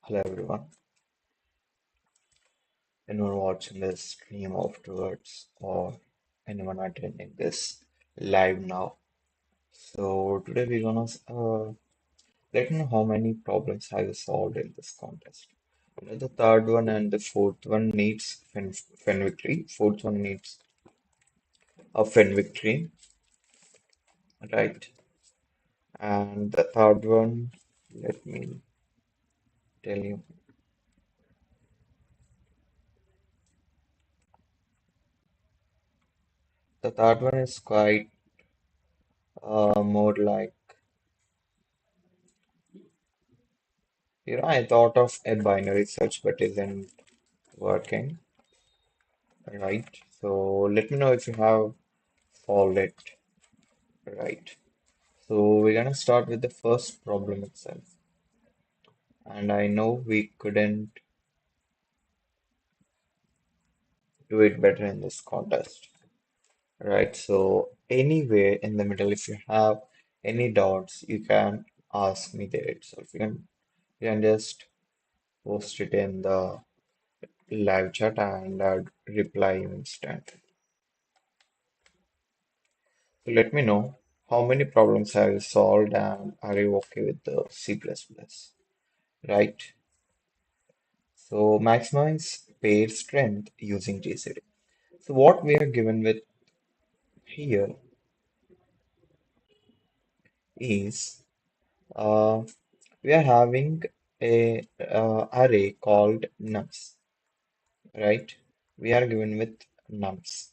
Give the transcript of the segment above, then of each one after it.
Hello everyone, anyone watching this stream afterwards or anyone attending this live now. So today we're gonna let me know how many problems have you solved in this contest. The third one and the fourth one needs Fen victory. Fourth one needs a Fen victory, right? And the third one, let me tell you, the third one is quite more like, I thought of a binary search but isn't working, right? So let me know if you have solved it right. So we're gonna start with the first problem itself. And I know we couldn't do it better in this contest, right? So anywhere in the middle, if you have any doubts, you can ask me there itself. You can just post it in the live chat and I'll reply you instantly. So let me know how many problems have you solved and are you okay with the C++, right? So maximize pair strength using GCD. So what we are given with here is uh, we are having a array called nums, right? We are given with nums.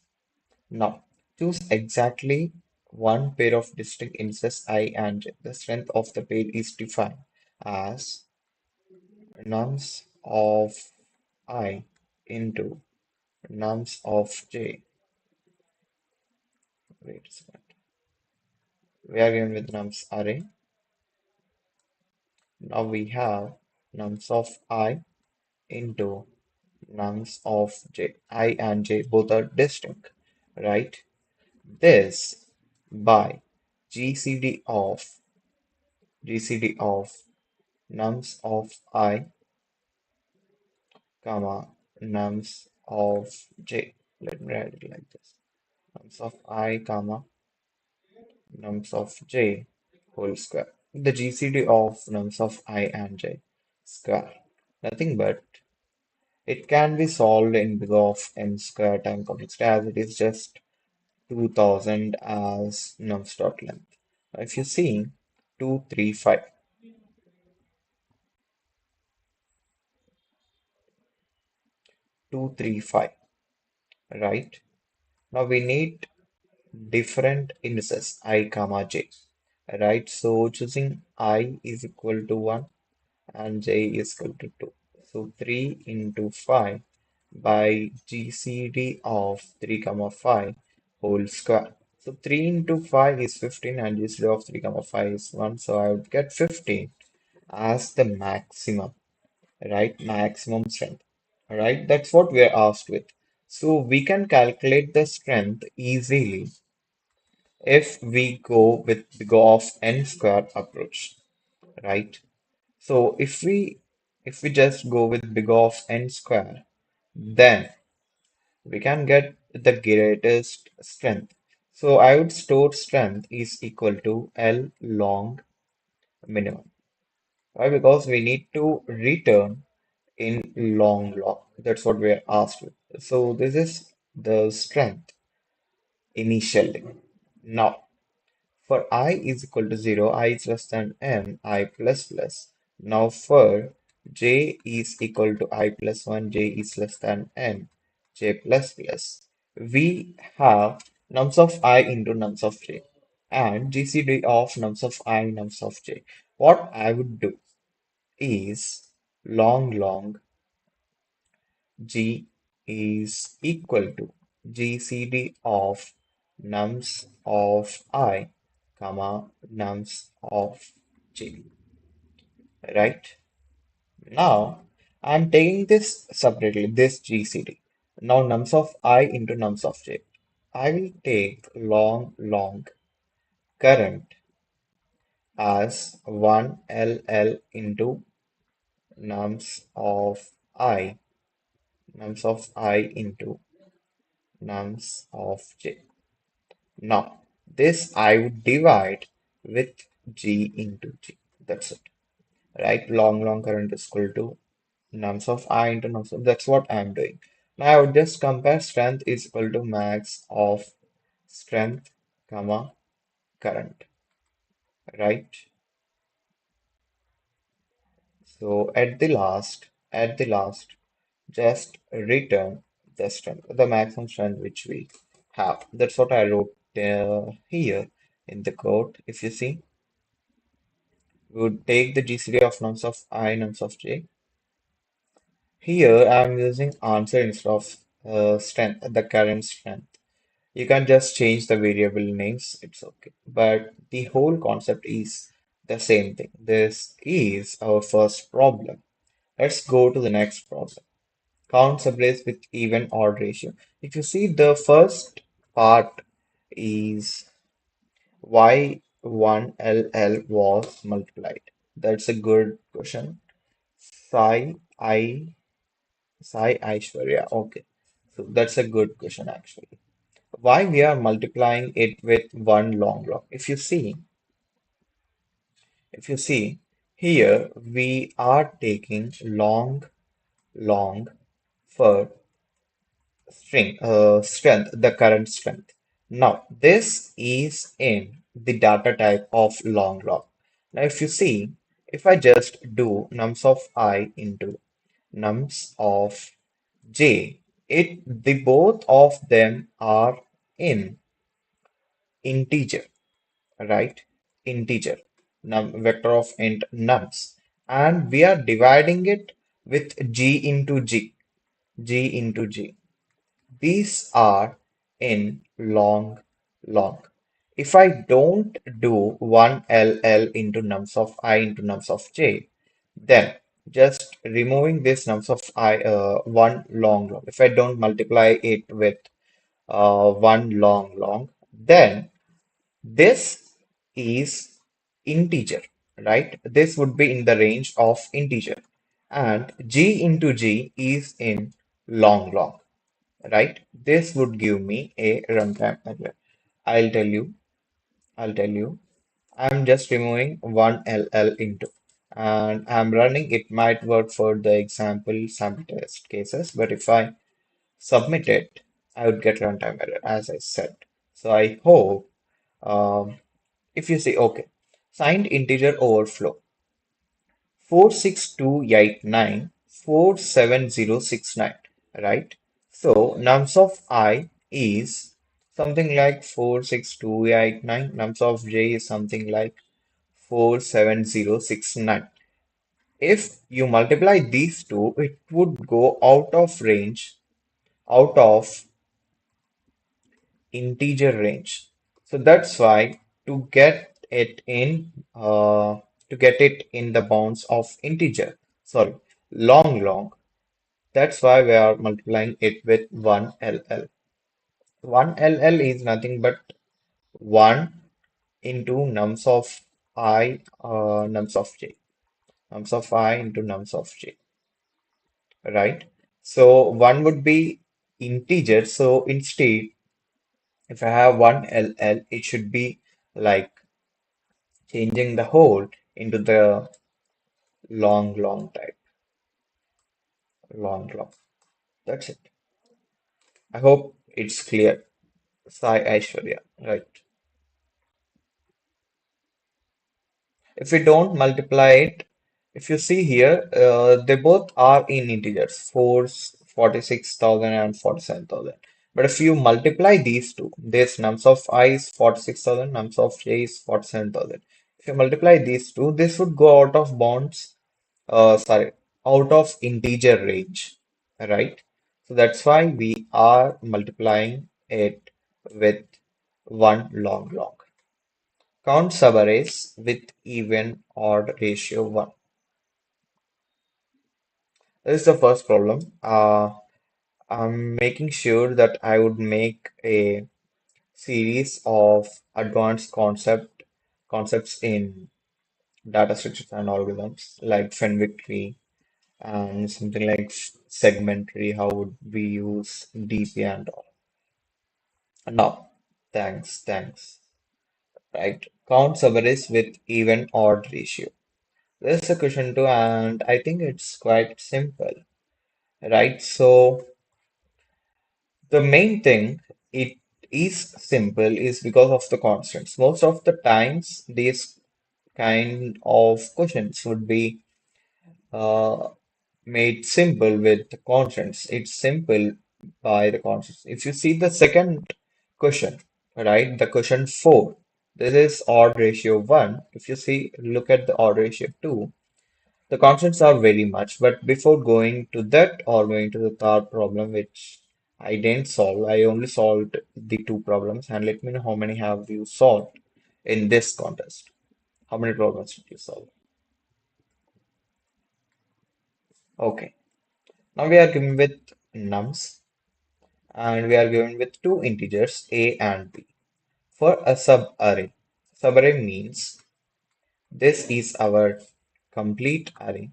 Now choose exactly one pair of distinct instances I and j. The strength of the pair is defined as nums of I into nums of j. Wait a second. We are given with nums array. Now we have nums of I into nums of j. I and j both are distinct, right? This by GCD of nums of I, comma nums of j. Let me write it like this. Nums of I, comma nums of j whole square. The GCD of nums of I and j square. Nothing but it can be solved in big of n square time complexity as it is just 2000 as nums dot length. Now, if you see 235, 235, right? Now we need different indices I comma j, right? So choosing I is equal to 1 and j is equal to 2. So 3 into 5 by GCD of 3 comma 5 whole square. So 3 into 5 is 15 and GCD of 3 comma 5 is 1. So I would get 15 as the maximum, right? Maximum strength, right? That's what we are asked with. So we can calculate the strength easily if we go of n square approach, right? So if we just go with big of n square, then we can get the greatest strength. So I would store strength is equal to L long minimum. Why? Because we need to return in long log. That's what we are asked with. So this is the strength initially. Now for I is equal to 0, I is less than n, I plus plus. Now for j is equal to I plus 1, j is less than n, j plus plus. We have nums of I into nums of j and GCD of nums of I, nums of j. What I would do is long g is equal to GCD of nums of I, comma nums of j, right? Now I'm taking this separately, this GCD. Now nums of I into nums of j. I will take long current as 1 LL into nums of I into nums of j. Now, this I would divide with G into G. That's it, right? Long current is equal to nums of I into nums of, that's what I'm doing. Now, I would just compare strength is equal to max of strength, comma, current, right? So, at the last, just return the strength, the maximum strength which we have. That's what I wrote here in the code. If you see, we would take the GCD of nums of I, nums of j. Here I'm using answer instead of strength, the current strength. You can just change the variable names, it's okay. But the whole concept is the same thing. This is our first problem. Let's go to the next problem. Count sublays with even odd ratio. If you see, the first part is why 1LL was multiplied. That's a good question. Sai I Sai Aishwarya. Okay. So that's a good question actually. Why we are multiplying it with one long log? If you see here, we are taking long for strength, the current strength. Now, this is in the data type of long log. Now, if you see, if I just do nums of I into nums of j, the both of them are in integer, right? Integer, vector of int nums, and we are dividing it with g into g. These are in long. If I don't do 1LL into nums of I into nums of j, then just removing this nums of I, one long. If I don't multiply it with one long, then this is integer, right? This would be in the range of integer, and g into g is in long, right? This would give me a runtime error. I'll tell you, I'll tell you. I'm just removing one LL into, and I'm running. It might work for the example sample test cases, but if I submit it, I would get runtime error, as I said. So I hope, if you see, okay, signed integer overflow 46289 47069, right? So nums of I is something like 46289, nums of j is something like 47069. If you multiply these two, it would go out of range, out of integer range. So that's why to get it in the bounds of integer, sorry, long. That's why we are multiplying it with 1LL. 1LL is nothing but 1 into nums of I, nums of j. Nums of I into nums of j, right? So 1 would be integer. So instead, if I have 1LL, it should be like changing the whole into the long type. Long. That's it. I hope it's clear. Sai Aishwarya, right? If we don't multiply it, if you see here, they both are in integers, 46,000 and 47,000. But if you multiply these two, this nums of I is 46,000, nums of j is 47,000. If you multiply these two, this would go out of bounds, sorry, out of integer range, right? So that's why we are multiplying it with one long. Count subarrays with even odd ratio 1. This is the first problem. I'm making sure that I would make a series of advanced concepts in data structures and algorithms like Fenwick tree and something like segment tree. How would we use DP and all? Now, thanks. Right. Count summaries with even odd ratio. This is a question too, and I think it's quite simple, right? So the main thing it is simple is because of the constants. Most of the times, these kind of questions would be uh, made simple with the constants. It's simple by the constants. If you see the second question, right, the question 4, this is odd ratio 1. If you see, look at the odd ratio 2, the constants are very much. But before going to that or going to the third problem, which I didn't solve, I only solved the two problems. And let me know how many have you solved in this contest. How many problems did you solve? Okay. Now we are given with nums and we are given with two integers a and b for a subarray. Subarray means this is our complete array,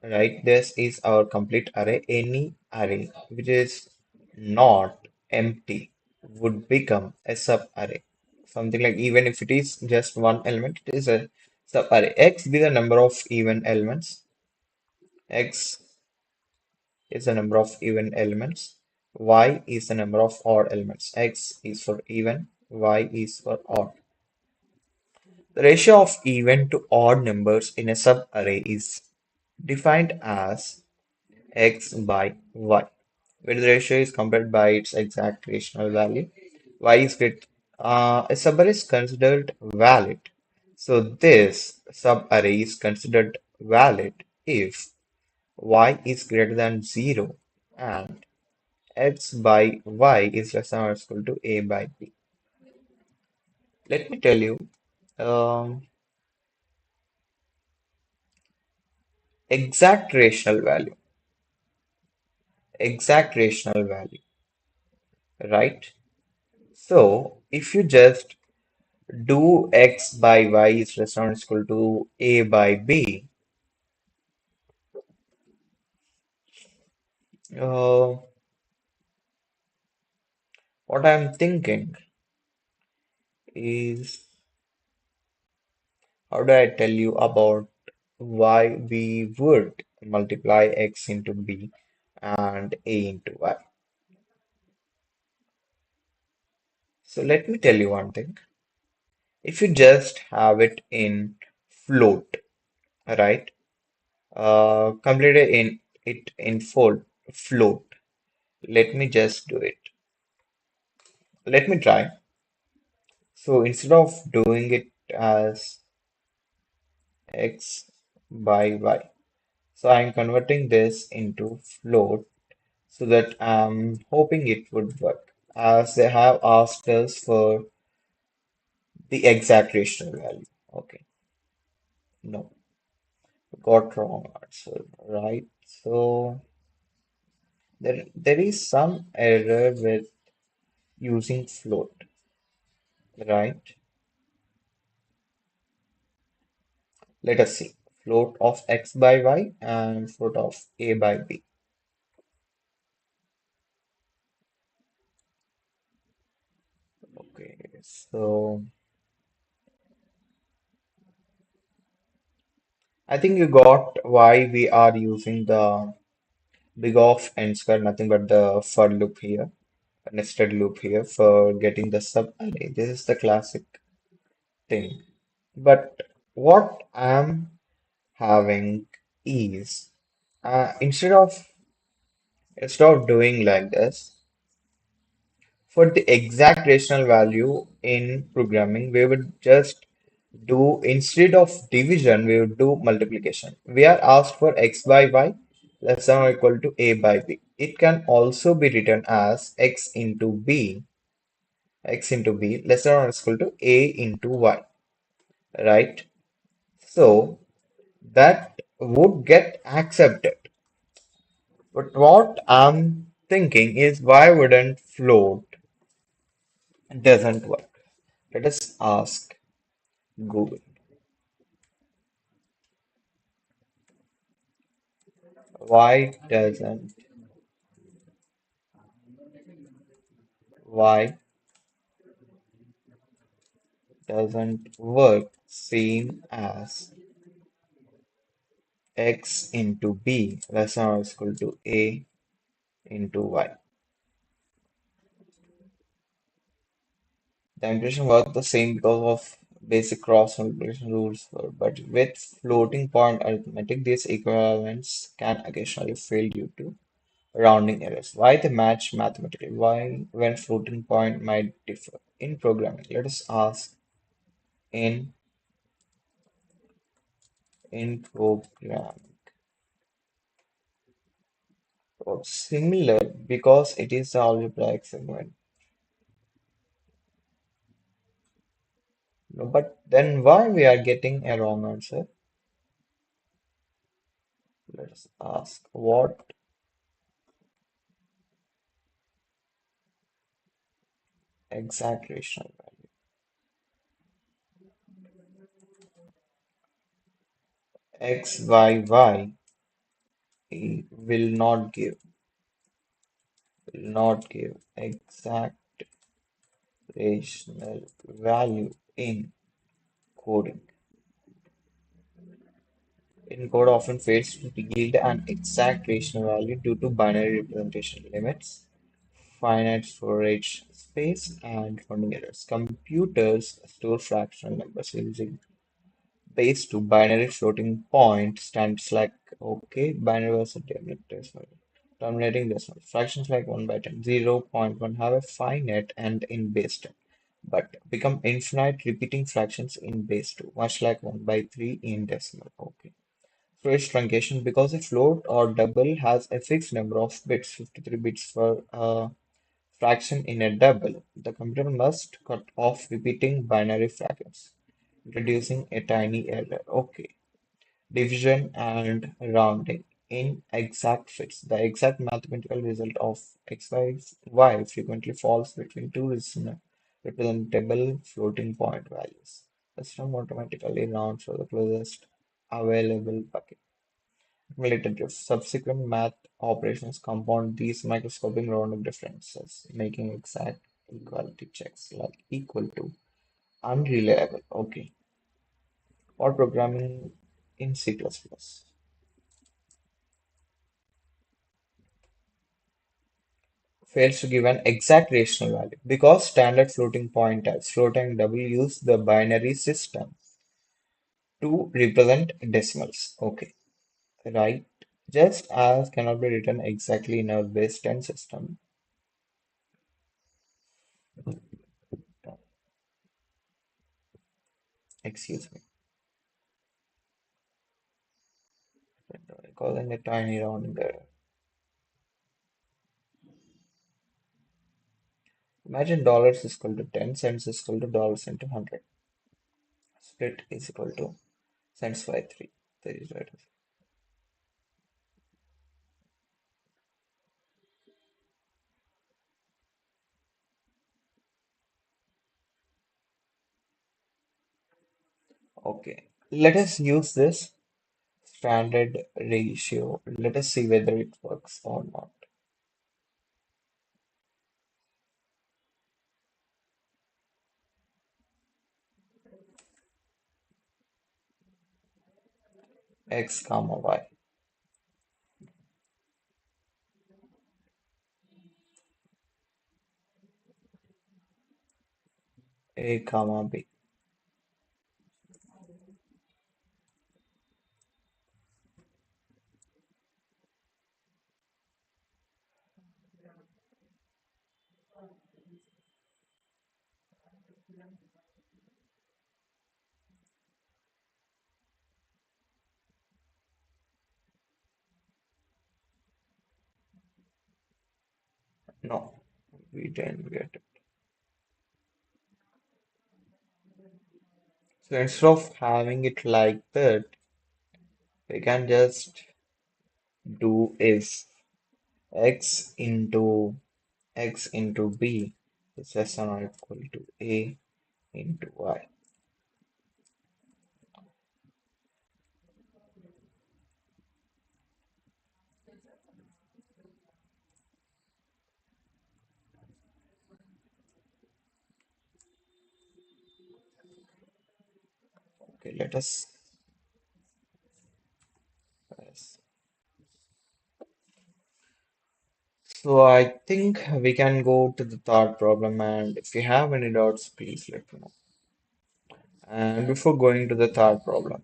right? This is our complete array. Any array which is not empty would become a subarray. Something like even if it is just one element, it is a subarray. X be the number of even elements. X is the number of even elements. Y is the number of odd elements. X is for even, Y is for odd. The ratio of even to odd numbers in a subarray is defined as x by y, where the ratio is compared by its exact rational value. Y is great. A subarray is considered valid. So this subarray is considered valid if y is greater than 0 and x by y is less than or equal to a by b. Let me tell you, um, exact rational value, exact rational value, right? So if you just do x by y is less than or equal to a by b, uh, what I'm thinking is how do I tell you about why we would multiply x into b and a into y? So let me tell you one thing. If you just have it in float, right? Completed in it in float. Let me just do it. Let me try. So instead of doing it as x by y, so I'm converting this into float so that I'm hoping it would work. As they have asked us for the exact rational value. Okay, no, got wrong answer, right? So there is some error with using float, right? Let us see. Float of x by y and float of a by b. Okay, so I think you got why we are using the big of n square, nothing but the for loop here, a nested loop here for getting the sub array. This is the classic thing. But what I'm having is instead of doing like this, for the exact rational value in programming, we would just do instead of division, we would do multiplication. We are asked for x by y less than or equal to a by b. It can also be written as x into b less than or equal to a into y, right? So that would get accepted. But what I'm thinking is why wouldn't float doesn't work? Let us ask Google. Why why doesn't work same as x into b less than or equal to a into y. The impression was the same because of basic cross multiplication rules, but with floating point arithmetic, these equivalents can occasionally fail due to rounding errors. Why they match mathematically? Why when floating point might differ? In programming, let us ask in programming. Oh, similar because it is the algebraic segment. No, but then why we are getting a wrong answer? Let us ask what exact rational value. X, Y, Y will not give exact rational value in coding. In code often fails to yield an exact rational value due to binary representation limits, finite storage space, and rounding errors. Computers store fractional numbers using base to binary floating point standards like okay, binary versus decimal, terminating decimal. Fractions like 1 by 10, 0.1 have a finite end in base 10, but become infinite repeating fractions in base 2, much like 1 by 3 in decimal. Okay. Storage truncation because a float or double has a fixed number of bits, 53 bits for a fraction in a double. The computer must cut off repeating binary fractions, introducing a tiny error. Okay. Division and rounding in exact fits. The exact mathematical result of x, y frequently falls between two representable floating point values. The system automatically rounds for the closest available bucket. Accumulative subsequent math operations compound these microscopic rounding differences, making exact equality checks like equal to unreliable. Okay. Or programming in C++. Fails to give an exact rational value because standard floating point types, float and double, use the binary system to represent decimals. Okay, right. Just as cannot be written exactly in our base 10 system. No, excuse me. Causing a tiny rounding error. Imagine dollars is equal to 10, cents is equal to dollars into 100. Split is equal to cents by 3. That is right. Okay, let us use this standard ratio. Let us see whether it works or not. X comma y, a comma b. No, we didn't get it. So instead of having it like that, we can just do if. x into b is less than or equal to a into y. Okay, let us yes. So I think we can go to the third problem, and if you have any doubts, please let me know. And before going to the third problem,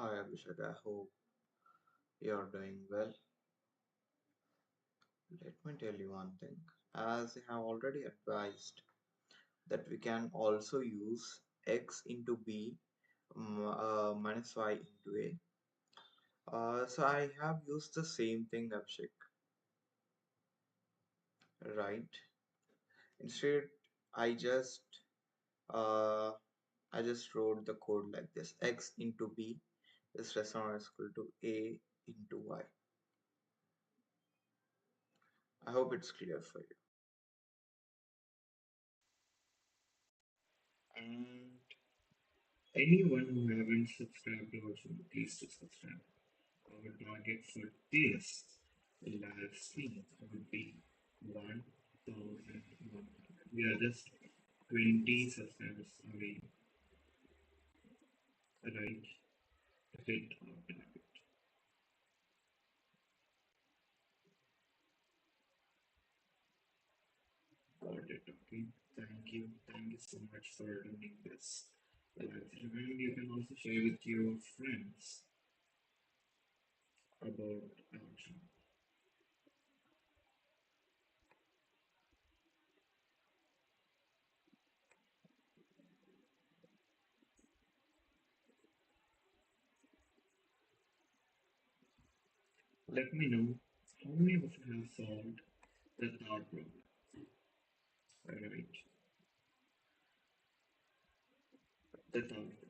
Hi Abhishek, I hope you're doing well. Let me tell you one thing. As I have already advised, that we can also use x into b minus y into a. So I have used the same thing, Abhishek, right? Instead, I just uh, I just wrote the code like this: x into b is less than or equal to a into y. I hope it's clear for you. And anyone who haven't subscribed also, please to subscribe. Our target for this live stream would be 1,100. We are just 20 subscribers away, right? To hit our target. Got it, okay? Thank you. Thank you so much for doing this live stream. And you can also share with your friends about our channel. Let me know how many of you have solved the third problem. Alright, the third problem.